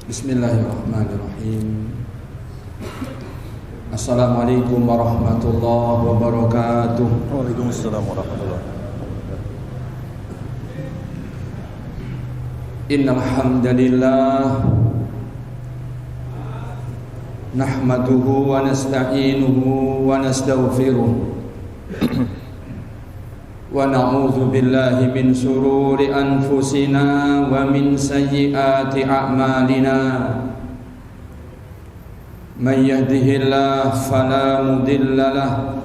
Bismillahirrahmanirrahim. Assalamualaikum warahmatullahi wabarakatuh. Waalaikumsalam warahmatullahi wabarakatuh. Innal hamdalillah nahmaduhu wa nasta'inuhu wa nastaghfiruh wa na'udzu billahi min shururi anfusina wa min sayyiati a'malina. Man yahdihillahu fala mudilla lahu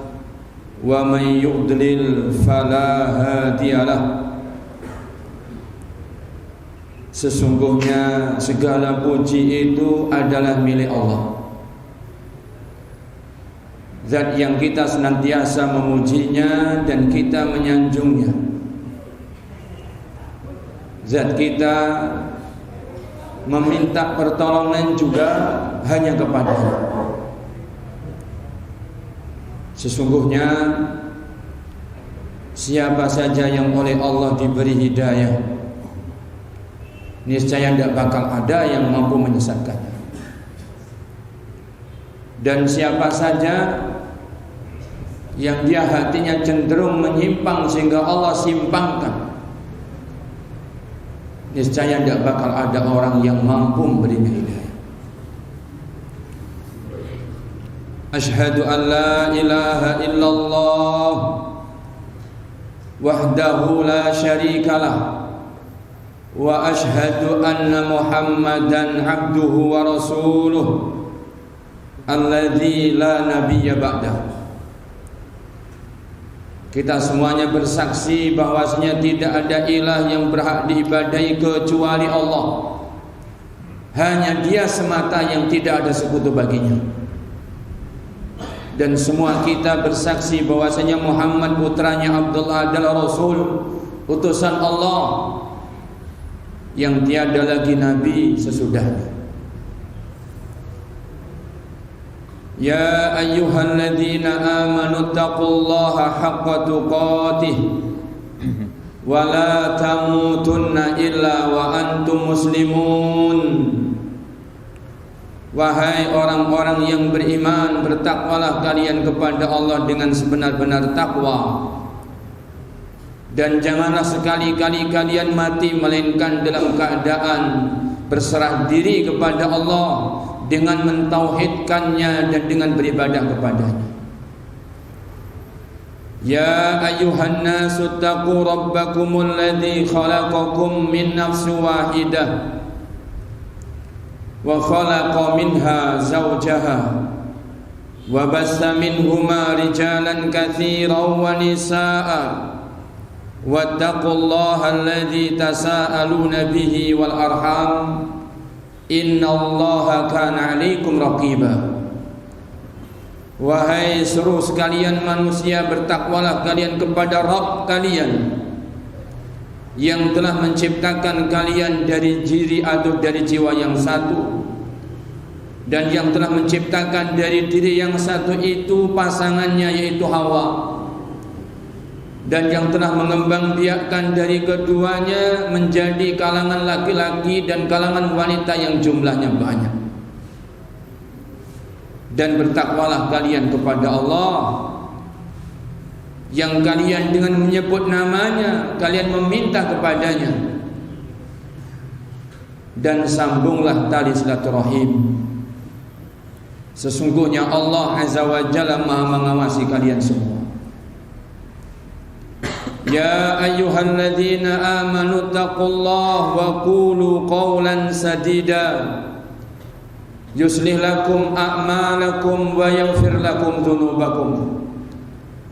wa man yudlil fala hadiyalah. Sesungguhnya segala puji itu adalah milik Allah, Zat yang kita senantiasa memujinya dan kita menyanjungnya. Zat kita meminta pertolongan juga hanya kepadanya. Sesungguhnya siapa saja yang oleh Allah diberi hidayah, niscaya tidak bakal ada yang mampu menyesatkannya. Dan siapa saja yang dia hatinya cenderung menyimpang sehingga Allah simpangkan, niscaya tidak bakal ada orang yang mampu memberinya hidayah. Asyhadu an la ilaha illallah wahdahu la syarikalah wa asyhadu anna Muhammadan abduhu wa rasuluh alladzi la nabiyya ba'dah. Kita semuanya bersaksi bahwasanya tidak ada ilah yang berhak diibadahi kecuali Allah. Hanya Dia semata yang tidak ada sekutu baginya. Dan semua kita bersaksi bahwasanya Muhammad putranya Abdullah adalah Rasul, utusan Allah yang tiada lagi nabi sesudahnya. Ya ayyuhalladzina amanu taqullaha haqqa tuqatih wa la tamutunna illa wa antum muslimun. Wahai orang-orang yang beriman, bertakwalah kalian kepada Allah dengan sebenar-benar takwa, dan janganlah sekali-kali kalian mati melainkan dalam keadaan berserah diri kepada Allah dengan mentauhidkannya dan dengan beribadah kepadanya. Ya ayyuhan nasu taqu rabbakumul ladzi khalaqakum min nafsin wahidah wa khalaqa minha zawjaha wa bassa minhuma rijalan katsiran wa nisaa'a wattaqullaha alladzi tasaaluna bihi wal arham innallaha kana 'alaikum raqiba. Wahai seluruh sekalian manusia, bertakwalah kalian kepada Rabb kalian yang telah menciptakan kalian dari diri atau dari jiwa yang satu, dan yang telah menciptakan dari diri yang satu itu pasangannya yaitu Hawa, dan yang telah mengembangbiakkan dari keduanya menjadi kalangan laki-laki dan kalangan wanita yang jumlahnya banyak. Dan bertakwalah kalian kepada Allah yang kalian dengan menyebut namanya kalian meminta kepadanya, dan sambunglah tali silaturahim. Sesungguhnya Allah Azza wa Jalla Maha mengawasi kalian semua. Ya ayyuhalladzina amanu taqullaha wa qulu qawlan sadida yuslih lakum a'malakum wa yaghfir lakum dzunubakum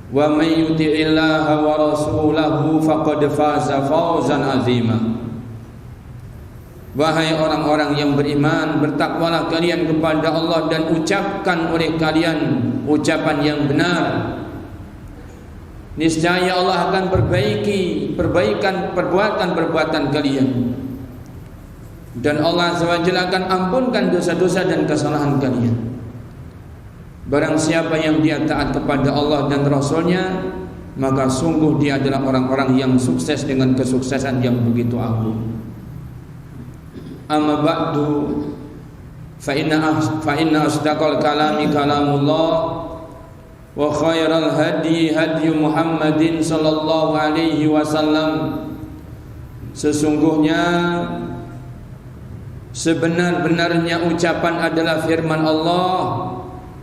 wa may yuti'illaha wa rasulahu faqad faza fawzan 'azima. Wahai orang-orang yang beriman, bertakwalah kalian kepada Allah dan ucapkan oleh kalian ucapan yang benar. Niscaya Allah akan perbaikan perbuatan-perbuatan kalian, dan Allah SWT akan ampunkan dosa-dosa dan kesalahan kalian. Barang siapa yang dia taat kepada Allah dan Rasulnya, maka sungguh dia adalah orang-orang yang sukses dengan kesuksesan yang begitu agung. Amma ba'du, fa inna asdaqal kalami kalamullah wa khairal hadi hadi Muhammadin sallallahu alaihi wasallam. Sesungguhnya sebenar-benarnya ucapan adalah firman Allah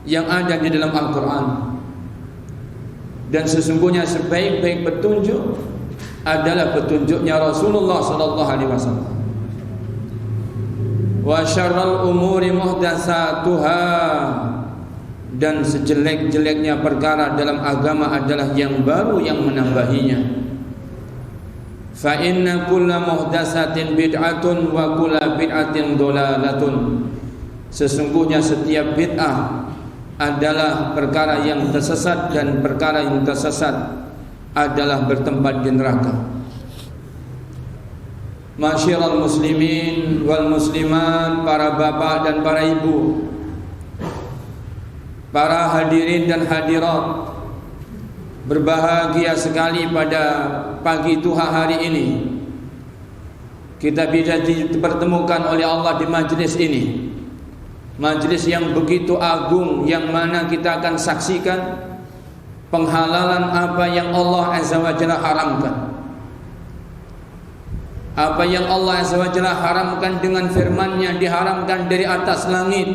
yang ada di dalam Al-Quran, dan sesungguhnya sebaik-baik petunjuk adalah petunjuknya Rasulullah sallallahu alaihi wasallam. Wa syarrul umuri muhdatsatuha, dan sejelek-jeleknya perkara dalam agama adalah yang baru yang menambahinya. Fa inna kulla muhdatsatin bid'atun wa kulla bid'atin dhalalatun. Sesungguhnya setiap bid'ah adalah perkara yang tersesat, dan perkara yang tersesat adalah bertempat di neraka. Masyiral muslimin wal muslimat, para bapak dan para ibu, para hadirin dan hadirat, berbahagia sekali pada pagi duha hari ini kita bisa dipertemukan oleh Allah di majlis ini. Majlis yang begitu agung, yang mana kita akan saksikan penghalalan apa yang Allah Azza wa Jalla haramkan. Apa yang Allah Azza wa Jalla haramkan dengan firman-Nya diharamkan dari atas langit,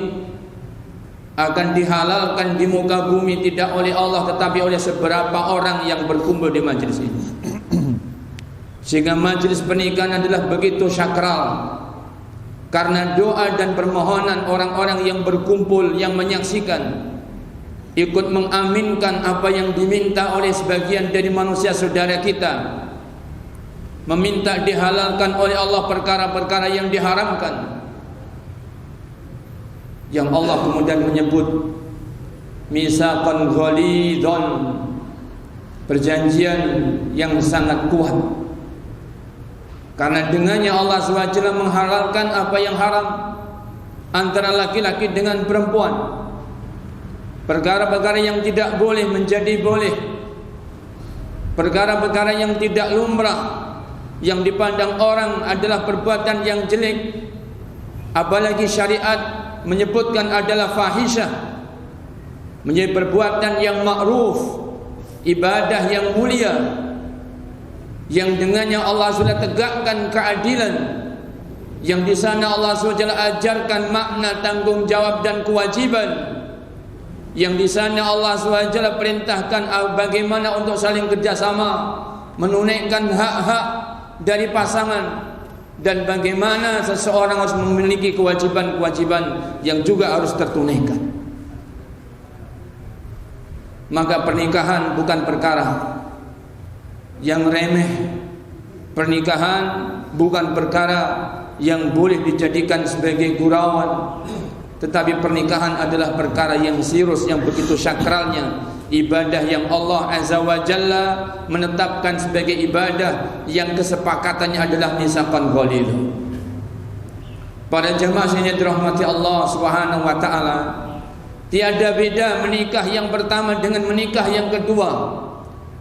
akan dihalalkan di muka bumi, tidak oleh Allah tetapi oleh seberapa orang yang berkumpul di majlis ini. Sehingga majlis pernikahan adalah begitu sakral, karena doa dan permohonan orang-orang yang berkumpul, yang menyaksikan, ikut mengaminkan apa yang diminta oleh sebagian dari manusia saudara kita, meminta dihalalkan oleh Allah perkara-perkara yang diharamkan, yang Allah kemudian menyebut misaqan ghalidhan, perjanjian yang sangat kuat. Karena dengannya Allah SWT menghalalkan apa yang haram antara laki-laki dengan perempuan. Perkara-perkara yang tidak boleh menjadi boleh, perkara-perkara yang tidak lumrah, yang dipandang orang adalah perbuatan yang jelek, apalagi syariat menyebutkan adalah fahisyah, menjadi perbuatan yang ma'ruf, ibadah yang mulia, yang dengannya Allah sudah tegakkan keadilan, yang di sana Allah SWT ajarkan makna tanggung jawab dan kewajiban, yang di sana Allah SWT perintahkan bagaimana untuk saling kerjasama, menunaikan hak-hak dari pasangan, dan bagaimana seseorang harus memiliki kewajiban-kewajiban yang juga harus tertunaikan. Maka pernikahan bukan perkara yang remeh. Pernikahan bukan perkara yang boleh dijadikan sebagai gurauan, tetapi pernikahan adalah perkara yang serius, yang begitu sakralnya, ibadah yang Allah Azza wa Jalla menetapkan sebagai ibadah yang kesepakatannya adalah misaqan ghalidh. Para jemaah yang dirahmati Allah Subhanahu wa taala, tiada beda menikah yang pertama dengan menikah yang kedua,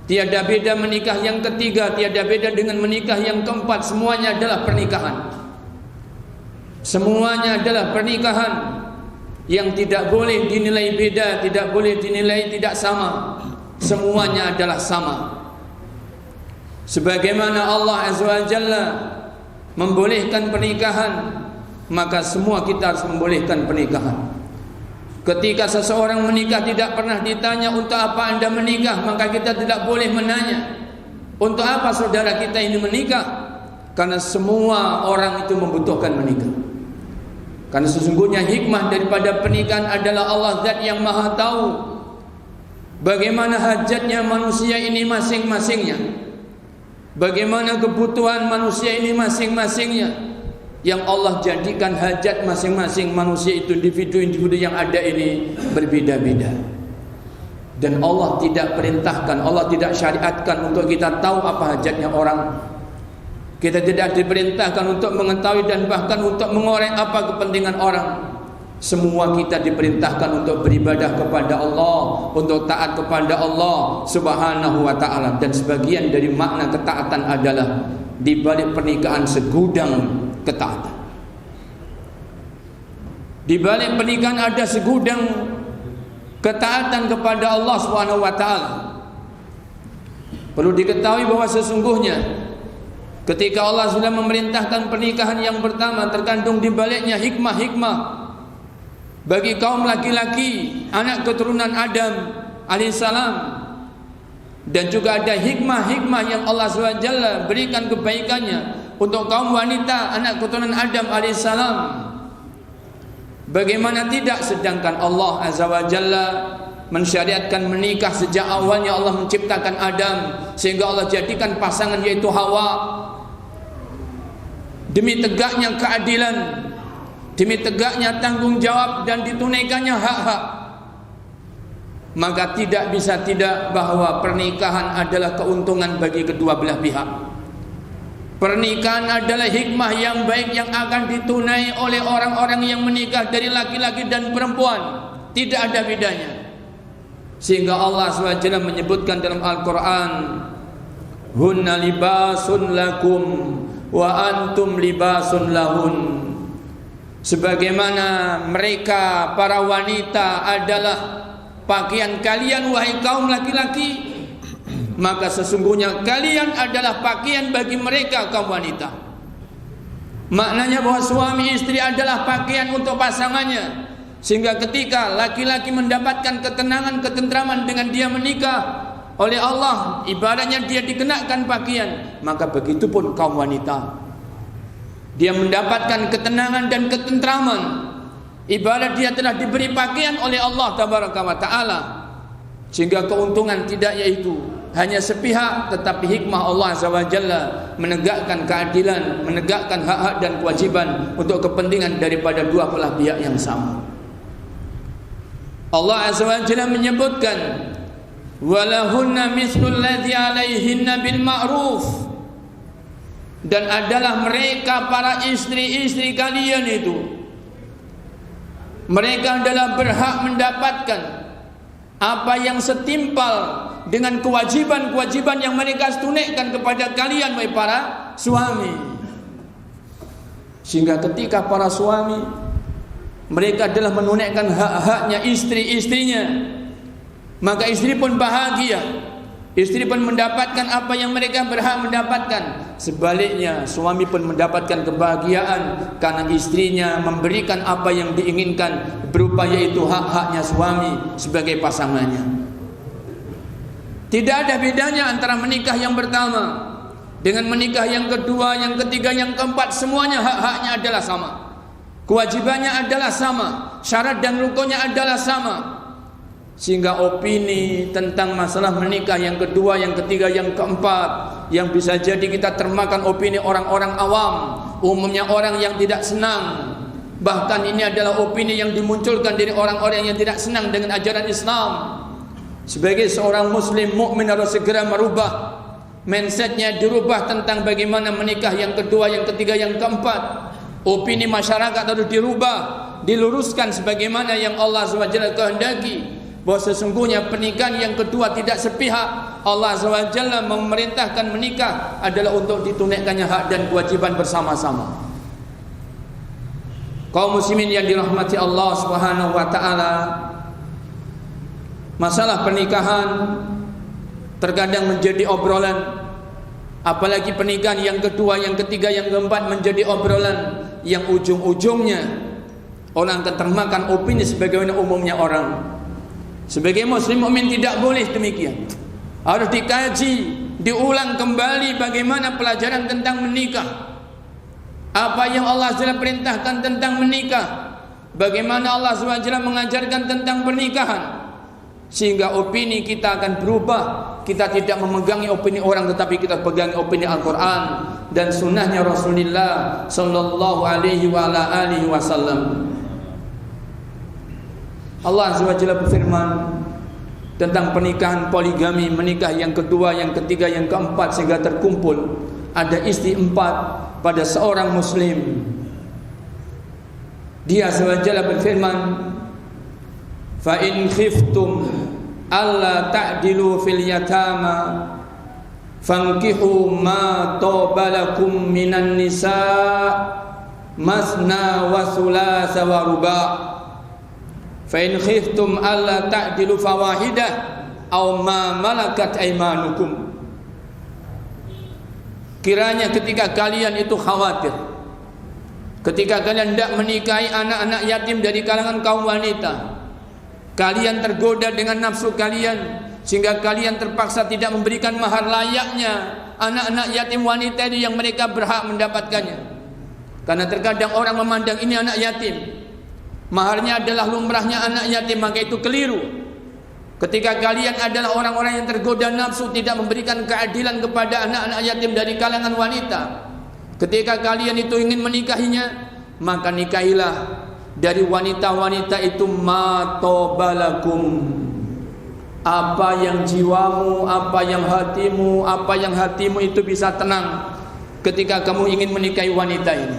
tiada beda menikah yang ketiga, tiada beda dengan menikah yang keempat. Semuanya adalah pernikahan. Semuanya adalah pernikahan yang tidak boleh dinilai beda, tidak boleh dinilai tidak sama. Semuanya adalah sama. Sebagaimana Allah Azza wa Jalla membolehkan pernikahan, maka semua kita harus membolehkan pernikahan. Ketika seseorang menikah tidak pernah ditanya untuk apa anda menikah, maka kita tidak boleh menanya untuk apa saudara kita ini menikah, karena semua orang itu membutuhkan menikah. Karena sesungguhnya hikmah daripada pernikahan adalah Allah Zat yang Maha Tahu bagaimana hajatnya manusia ini masing-masingnya, bagaimana kebutuhan manusia ini masing-masingnya, yang Allah jadikan hajat masing-masing manusia itu, individu-individu yang ada ini berbeda-beda. Dan Allah tidak perintahkan, Allah tidak syariatkan untuk kita tahu apa hajatnya orang. Kita tidak diperintahkan untuk mengetahui dan bahkan untuk mengorek apa kepentingan orang. Semua kita diperintahkan untuk beribadah kepada Allah, untuk taat kepada Allah Subhanahu wa ta'ala. Dan sebagian dari makna ketaatan adalah di balik pernikahan segudang ketaatan. Di balik pernikahan ada segudang ketaatan kepada Allah Subhanahu wa taala. Perlu diketahui bahwa sesungguhnya ketika Allah sudah memerintahkan pernikahan yang pertama, terkandung di baliknya hikmah-hikmah bagi kaum laki-laki, anak keturunan Adam alaihissalam, dan juga ada hikmah-hikmah yang Allah SWT berikan kebaikannya untuk kaum wanita, anak keturunan Adam alaihissalam. Bagaimana tidak, sedangkan Allah Azza wa Jalla mensyariatkan menikah sejak awalnya Allah menciptakan Adam, sehingga Allah jadikan pasangan yaitu Hawa. Demi tegaknya keadilan, demi tegaknya tanggung jawab dan ditunaikannya hak-hak, maka tidak bisa tidak bahwa pernikahan adalah keuntungan bagi kedua belah pihak. Pernikahan adalah hikmah yang baik yang akan ditunai oleh orang-orang yang menikah dari laki-laki dan perempuan, tidak ada bedanya. Sehingga Allah SWT menyebutkan dalam Al-Quran, hunna libasun lakum wa antum libasun lahun. Sebagaimana mereka para wanita adalah pakaian kalian wahai kaum laki-laki, maka sesungguhnya kalian adalah pakaian bagi mereka kaum wanita. Maknanya bahwa suami istri adalah pakaian untuk pasangannya, sehingga ketika laki-laki mendapatkan ketenangan, ketentraman dengan dia menikah oleh Allah, ibaratnya dia dikenakan pakaian, maka begitu pun kaum wanita, dia mendapatkan ketenangan dan ketentraman, ibarat dia telah diberi pakaian oleh Allah Tabaraka wa Ta'ala. Sehingga keuntungan tidak yaitu hanya sepihak, tetapi hikmah Allah Azza wa Jalla menegakkan keadilan, menegakkan hak-hak dan kewajiban untuk kepentingan daripada dua belah pihak yang sama. Allah Azza wa Jalla menyebutkan walahunna mislul ladzi alaihinna bil ma'ruf, dan adalah mereka para istri-istri kalian itu, mereka adalah berhak mendapatkan apa yang setimpal dengan kewajiban-kewajiban yang mereka tunaikan kepada kalian wahai para suami. Sehingga ketika para suami mereka adalah menunaikan hak-haknya istri-istrinya, maka istri pun bahagia, istri pun mendapatkan apa yang mereka berhak mendapatkan. Sebaliknya suami pun mendapatkan kebahagiaan karena istrinya memberikan apa yang diinginkan, berupa yaitu hak-haknya suami sebagai pasangannya. Tidak ada bedanya antara menikah yang pertama dengan menikah yang kedua, yang ketiga, yang keempat. Semuanya hak-haknya adalah sama, kewajibannya adalah sama, syarat dan rukunnya adalah sama. Sehingga opini tentang masalah menikah yang kedua, yang ketiga, yang keempat, yang bisa jadi kita termakan opini orang-orang awam, umumnya orang yang tidak senang. Bahkan ini adalah opini yang dimunculkan dari orang-orang yang tidak senang dengan ajaran Islam. Sebagai seorang muslim mukmin harus segera merubah mindsetnya, dirubah tentang bagaimana menikah yang kedua, yang ketiga, yang keempat. Opini masyarakat harus dirubah, diluruskan sebagaimana yang Allah SWT kehendaki, bahwa sesungguhnya pernikahan yang kedua tidak sepihak. Allah SWT memerintahkan menikah adalah untuk ditunaikannya hak dan kewajiban bersama-sama. Kaum muslimin yang dirahmati Allah Subhanahu wa taala, masalah pernikahan terkadang menjadi obrolan, apalagi pernikahan yang kedua, yang ketiga, yang keempat menjadi obrolan yang ujung-ujungnya orang akan termakan opini sebagaimana umumnya orang. Sebagai muslim mukmin tidak boleh demikian. Harus dikaji, diulang kembali bagaimana pelajaran tentang menikah, apa yang Allah SWT perintahkan tentang menikah, bagaimana Allah SWT mengajarkan tentang pernikahan. Sehingga opini kita akan berubah. Kita tidak memegangi opini orang, tetapi kita pegang opini Al-Quran dan sunnahnya Rasulullah Sallallahu alaihi wa ala alihi wasallam. Allah SWT berfirman tentang pernikahan poligami, menikah yang kedua, yang ketiga, yang keempat, sehingga terkumpul ada istri 4 pada seorang muslim. Dia SWT berfirman, fa in khiftum alla ta'dilu fil yatama fankihu ma taba lakum minan nisa masna wa thulatha wa ruba'. Fa in khiftum alla ta'dilu fawahidah aw ma malakat aymanukum. Kiranya ketika kalian itu khawatir, ketika kalian hendak menikahi anak-anak yatim dari kalangan kaum wanita, kalian tergoda dengan nafsu kalian sehingga kalian terpaksa tidak memberikan mahar layaknya anak-anak yatim wanita itu yang mereka berhak mendapatkannya. Karena terkadang orang memandang ini anak yatim, maharnya adalah lumrahnya anak yatim, maka itu keliru. Ketika kalian adalah orang-orang yang tergoda nafsu tidak memberikan keadilan kepada anak-anak yatim dari kalangan wanita, ketika kalian itu ingin menikahinya, maka nikahilah dari wanita-wanita itu matobalakum, apa yang jiwamu, apa yang hatimu itu bisa tenang ketika kamu ingin menikahi wanita ini.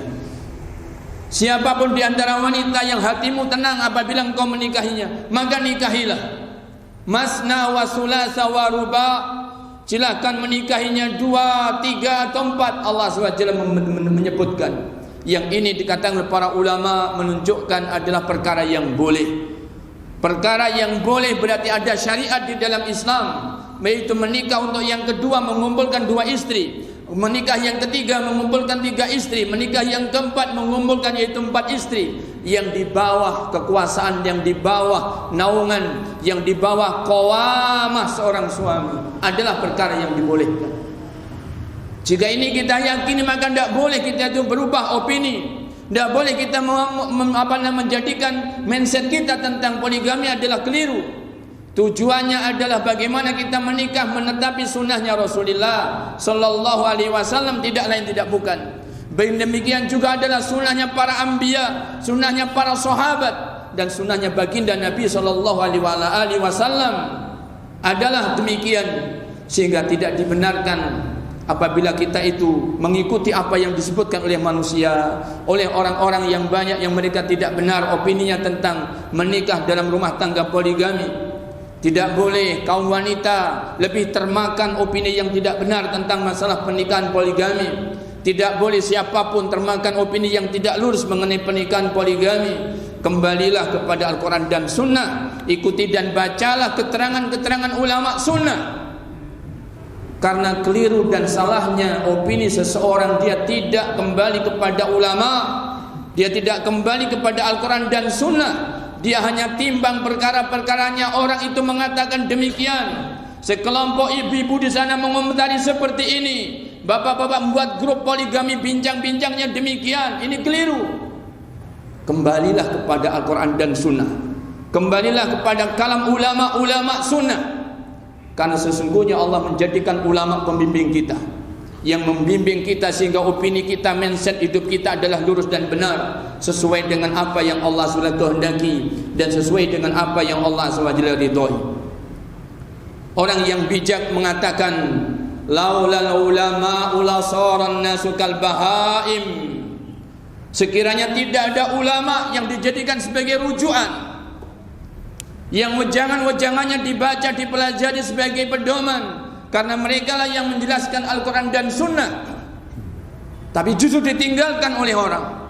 Siapapun di antara wanita yang hatimu tenang apabila engkau menikahinya, maka nikahilah. Masna wa thulatha wa ruba', silakan menikahinya 2, 3 atau 4. Allah SWT menyebutkan. Yang ini dikatakan oleh para ulama menunjukkan adalah perkara yang boleh. Perkara yang boleh berarti ada syariat di dalam Islam, yaitu menikah untuk yang kedua mengumpulkan 2 istri, menikah yang ketiga mengumpulkan 3 istri, menikah yang keempat mengumpulkan yaitu 4 istri, yang di bawah kekuasaan, yang di bawah naungan, yang di bawah qawamah seorang suami adalah perkara yang dibolehkan. Jika ini kita yakini, maka tidak boleh kita itu berubah opini. Tidak boleh kita menjadikan mindset kita tentang poligami adalah keliru. Tujuannya adalah bagaimana kita menikah menetapi sunnahnya Rasulullah Sallallahu Alaihi Wasallam, tidak lain tidak bukan. Demikian juga adalah sunnahnya para anbiya, sunnahnya para sahabat, dan sunnahnya baginda Nabi Sallallahu Alaihi Wasallam adalah demikian, sehingga tidak dibenarkan apabila kita itu mengikuti apa yang disebutkan oleh manusia, oleh orang-orang yang banyak yang mereka tidak benar opininya tentang menikah dalam rumah tangga poligami. Tidak boleh kaum wanita lebih termakan opini yang tidak benar tentang masalah pernikahan poligami. Tidak boleh siapapun termakan opini yang tidak lurus mengenai pernikahan poligami. Kembalilah kepada Al-Quran dan Sunnah, ikuti dan bacalah keterangan-keterangan ulama Sunnah. Karena keliru dan salahnya opini seseorang, dia tidak kembali kepada ulama, dia tidak kembali kepada Al-Quran dan Sunnah, dia hanya timbang perkara-perkaranya. Orang itu mengatakan demikian, sekelompok ibu-ibu di sana mengomentari seperti ini, bapak-bapak membuat grup poligami, bincang-bincangnya demikian. Ini keliru. Kembalilah kepada Al-Quran dan Sunnah, kembalilah kepada kalam ulama-ulama Sunnah. Karena sesungguhnya Allah menjadikan ulama pembimbing kita, yang membimbing kita sehingga opini kita, mindset hidup kita adalah lurus dan benar, sesuai dengan apa yang Allah SWT kehendaki dan sesuai dengan apa yang Allah SWT ridhoi. Orang yang bijak mengatakan, laulal ulama ulasaran nasu kal bahaim. Sekiranya tidak ada ulama yang dijadikan sebagai rujukan, yang wejangan-wejangannya dibaca, dipelajari sebagai pedoman, karena mereka lah yang menjelaskan Al-Quran dan Sunnah, tapi justru ditinggalkan oleh orang.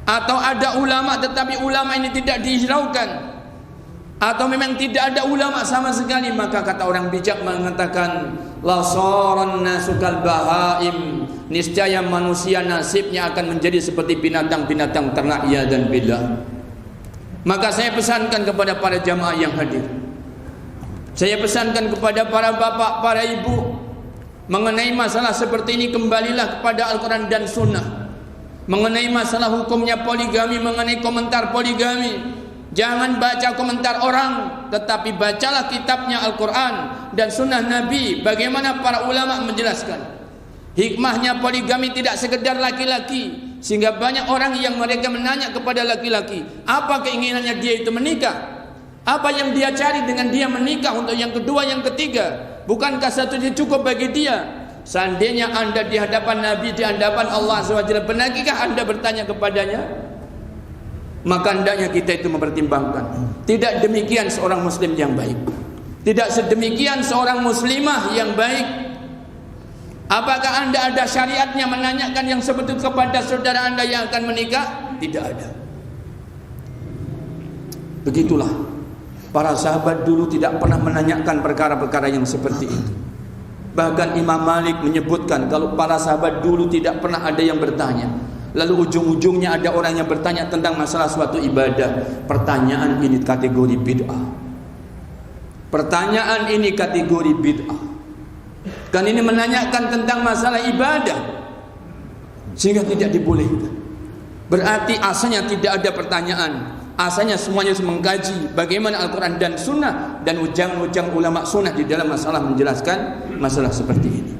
Atau ada ulama tetapi ulama ini tidak dihiraukan, atau memang tidak ada ulama sama sekali, maka kata orang bijak mengatakan, lasaran nasukal bahaim, niscaya manusia nasibnya akan menjadi seperti binatang-binatang ternak, ya dan billah. Maka saya pesankan kepada para jamaah yang hadir, saya pesankan kepada para bapak, para ibu, mengenai masalah seperti ini, kembalilah kepada Al-Quran dan Sunnah. Mengenai masalah hukumnya poligami, mengenai komentar poligami, jangan baca komentar orang, tetapi bacalah kitabnya Al-Quran dan Sunnah Nabi, bagaimana para ulama menjelaskan. Hikmahnya poligami tidak sekedar laki-laki, sehingga banyak orang yang mereka menanya kepada laki-laki, apa keinginannya dia itu menikah, apa yang dia cari dengan dia menikah untuk yang kedua, yang ketiga. Bukankah satu itu cukup bagi dia? Seandainya anda di hadapan Nabi, di hadapan Allah SWT, benarkah anda bertanya kepadanya? Maka hendaknya kita itu mempertimbangkan. Tidak demikian seorang muslim yang baik, tidak sedemikian seorang muslimah yang baik. Apakah Anda ada syariatnya menanyakan yang seperti itu kepada saudara Anda yang akan menikah? Tidak ada. Begitulah para sahabat dulu tidak pernah menanyakan perkara-perkara yang seperti itu. Bahkan Imam Malik menyebutkan kalau para sahabat dulu tidak pernah ada yang bertanya. Lalu ujung-ujungnya ada orang yang bertanya tentang masalah suatu ibadah. Pertanyaan ini kategori bid'ah. Pertanyaan ini kategori bid'ah. Kan ini menanyakan tentang masalah ibadah, sehingga tidak dibolehkan. Berarti asalnya tidak ada pertanyaan. Asalnya semuanya mengkaji bagaimana Al-Quran dan Sunnah dan ujang-ujang ulama Sunnah di dalam masalah menjelaskan masalah seperti ini.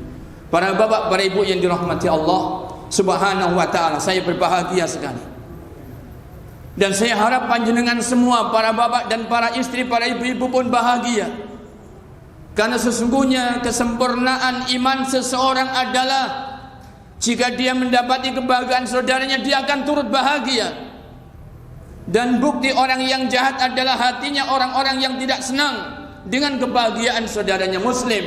Para bapak, para ibu yang dirahmati Allah Subhanahu wa ta'ala, saya berbahagia sekali. Dan saya harap panjenengan semua, para bapak dan para istri, para ibu-ibu pun bahagia. Karena sesungguhnya kesempurnaan iman seseorang adalah jika dia mendapati kebahagiaan saudaranya, dia akan turut bahagia. Dan bukti orang yang jahat adalah hatinya orang-orang yang tidak senang dengan kebahagiaan saudaranya muslim.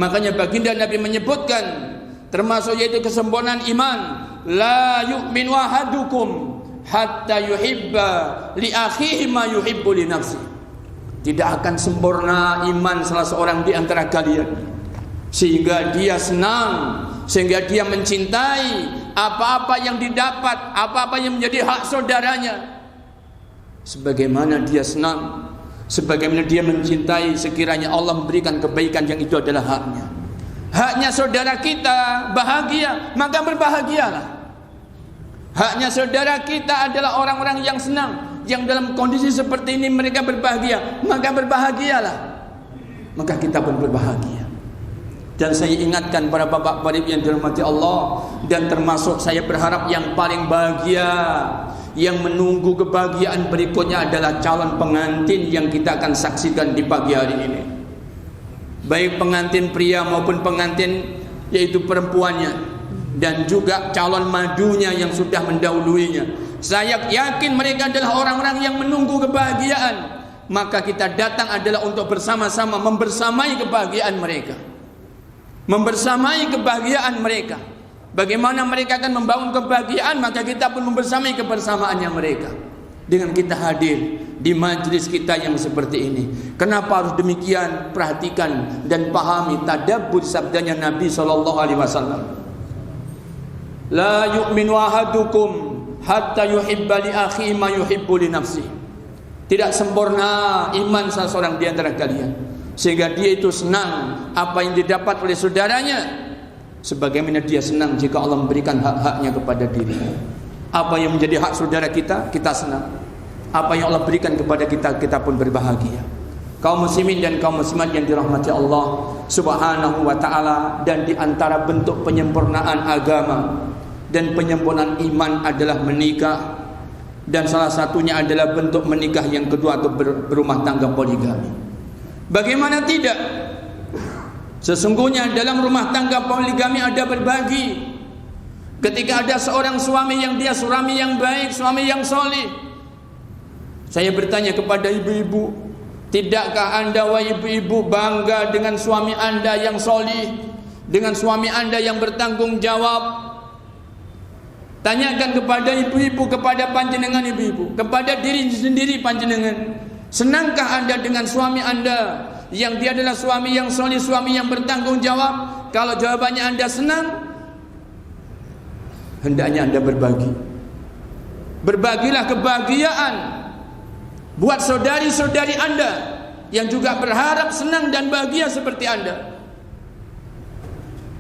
Makanya baginda Nabi menyebutkan termasuk yaitu kesempurnaan iman, la yu'minu ahadukum hatta yuhibba li akhihi ma yuhibbu li nafsihi. Tidak akan sempurna iman salah seorang di antara kalian sehingga dia senang, sehingga dia mencintai apa-apa yang didapat, apa-apa yang menjadi hak saudaranya, sebagaimana dia senang, sebagaimana dia mencintai sekiranya Allah memberikan kebaikan yang itu adalah haknya. Haknya saudara kita bahagia, maka berbahagialah. Haknya saudara kita adalah orang-orang yang senang, yang dalam kondisi seperti ini mereka berbahagia, maka berbahagialah. Maka kita pun berbahagia. Dan saya ingatkan para bapak para ibu yang dirahmati Allah, dan termasuk saya berharap yang paling bahagia, yang menunggu kebahagiaan berikutnya adalah calon pengantin yang kita akan saksikan di pagi hari ini. Baik pengantin pria maupun pengantin yaitu perempuannya, dan juga calon madunya yang sudah mendahuluinya. Saya yakin mereka adalah orang-orang yang menunggu kebahagiaan. Maka kita datang adalah untuk bersama-sama membersamai kebahagiaan mereka, membersamai kebahagiaan mereka. Bagaimana mereka akan membangun kebahagiaan, maka kita pun membersamai kebersamaannya mereka dengan kita hadir di majlis kita yang seperti ini. Kenapa harus demikian? Perhatikan dan pahami tadabbur sabdanya Nabi SAW. La yu'minu ahadukum hatta yuhibba li akhihi ma yuhibbu li nafsihi. Tidak sempurna iman salah seorang di antara kalian sehingga dia itu senang apa yang didapat oleh saudaranya, sebagaimana dia senang jika Allah memberikan hak-haknya kepada dirinya. Apa yang menjadi hak saudara kita, kita senang. Apa yang Allah berikan kepada kita, kita pun berbahagia. Kaum muslimin dan kaum muslimat yang dirahmati Allah Subhanahu wa ta'ala, dan di antara bentuk penyempurnaan agama dan penyempurnaan iman adalah menikah. Dan salah satunya adalah bentuk menikah yang kedua atau berumah tangga poligami. Bagaimana tidak? Sesungguhnya dalam rumah tangga poligami ada berbagi. Ketika ada seorang suami yang dia suami yang baik, suami yang soleh. Saya bertanya kepada ibu-ibu, tidakkah anda wahai ibu-ibu bangga dengan suami anda yang soleh, dengan suami anda yang bertanggung jawab? Tanyakan kepada ibu-ibu, kepada panjenengan ibu-ibu, kepada diri sendiri panjenengan. Senangkah anda dengan suami anda yang dia adalah suami yang soleh, suami yang bertanggung jawab? Kalau jawabannya anda senang, hendaknya anda berbagi. Berbagilah kebahagiaan buat saudari-saudari anda yang juga berharap senang dan bahagia seperti anda.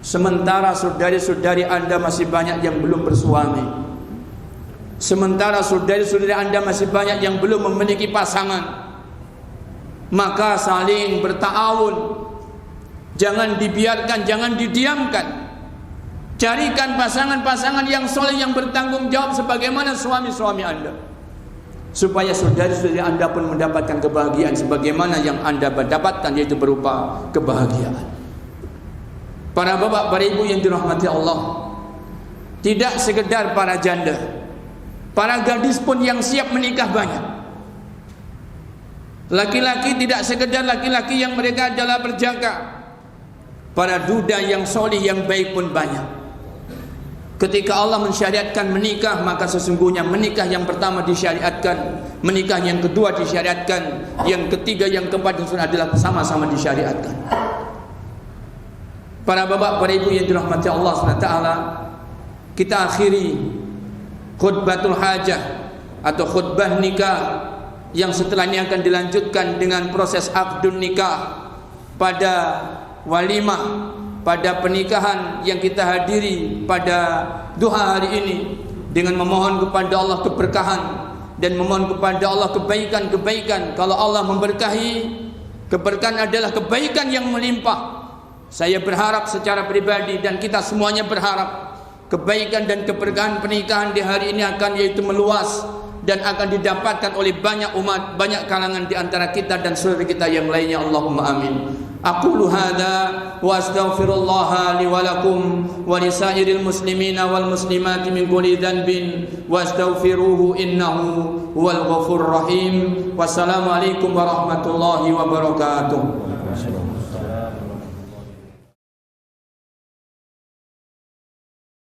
Sementara saudari-saudari anda masih banyak yang belum bersuami, sementara saudari-saudari anda masih banyak yang belum memiliki pasangan, maka saling berta'awun. Jangan dibiarkan, jangan didiamkan. Carikan pasangan-pasangan yang soleh, yang bertanggung jawab sebagaimana suami-suami anda, supaya saudari-saudari anda pun mendapatkan kebahagiaan sebagaimana yang anda dapatkan, yaitu berupa kebahagiaan. Para bapak, para ibu yang dirahmati Allah, tidak sekedar para janda, para gadis pun yang siap menikah banyak. Laki-laki tidak sekedar laki-laki yang mereka adalah berjaka, para duda yang solih yang baik pun banyak. Ketika Allah mensyariatkan menikah, maka sesungguhnya menikah yang pertama disyariatkan, menikah yang kedua disyariatkan, yang ketiga, yang keempat adalah sama-sama disyariatkan. Para bapak, para ibu yang dirahmati Allah SWT, kita akhiri khutbatul hajah atau khutbah nikah yang setelah ini akan dilanjutkan dengan proses akdun nikah pada walimah, pada pernikahan yang kita hadiri pada duha hari ini, dengan memohon kepada Allah keberkahan dan memohon kepada Allah kebaikan-kebaikan. Kalau Allah memberkahi, keberkahan adalah kebaikan yang melimpah. Saya berharap secara pribadi dan kita semuanya berharap kebaikan dan keberkahan pernikahan di hari ini akan yaitu meluas dan akan didapatkan oleh banyak umat, banyak kalangan di antara kita dan saudara kita yang lainnya. Allahumma amin. Aqulu hadza wa astaghfirullah li wa lakum wa lisairil muslimina wal muslimati min kulli dhanbin wastaghfiruhu innahu huwal ghafurur rahim. Wassalamu alaikum warahmatullahi wabarakatuh.